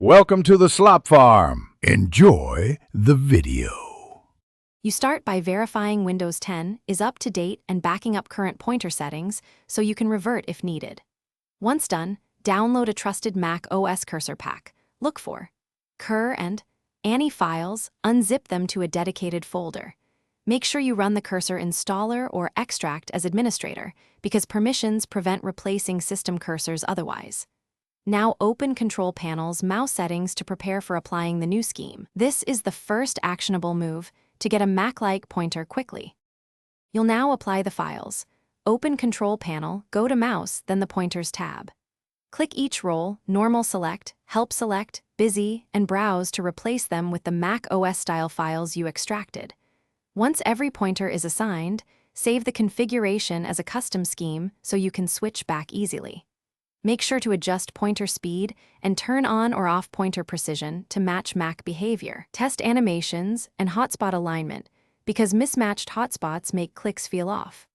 Welcome to the Slop Farm. Enjoy the video. You start by verifying Windows 10 is up to date and backing up current pointer settings so you can revert if needed. Once done, download a trusted Mac OS cursor pack. Look for Cur and Annie files, unzip them to a dedicated folder. Make sure you run the cursor installer or extract as administrator because permissions prevent replacing system cursors otherwise. Now open Control Panel's mouse settings to prepare for applying the new scheme. This is the first actionable move to get a Mac-like pointer quickly. You'll now apply the files. Open Control Panel, go to Mouse, then the Pointers tab. Click each role, Normal Select, Help Select, Busy, and Browse to replace them with the Mac OS-style files you extracted. Once every pointer is assigned, save the configuration as a custom scheme so you can switch back easily. Make sure to adjust pointer speed and turn on or off pointer precision to match Mac behavior. Test animations and hotspot alignment because mismatched hotspots make clicks feel off.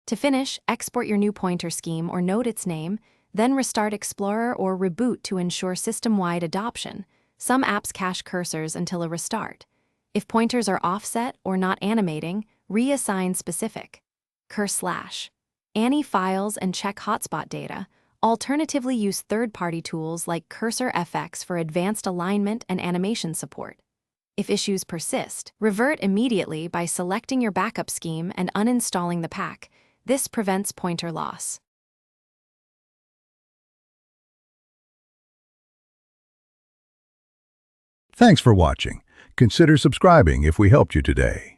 To finish, export your new pointer scheme or note its name, then restart Explorer or reboot to ensure system-wide adoption. Some apps cache cursors until a restart. If pointers are offset or not animating, reassign specific Cur/Annie files and check hotspot data. Alternatively, use third-party tools like Cursor FX for advanced alignment and animation support. If issues persist, revert immediately by selecting your backup scheme and uninstalling the pack. This prevents pointer loss. Thanks for watching. Consider subscribing if we helped you today.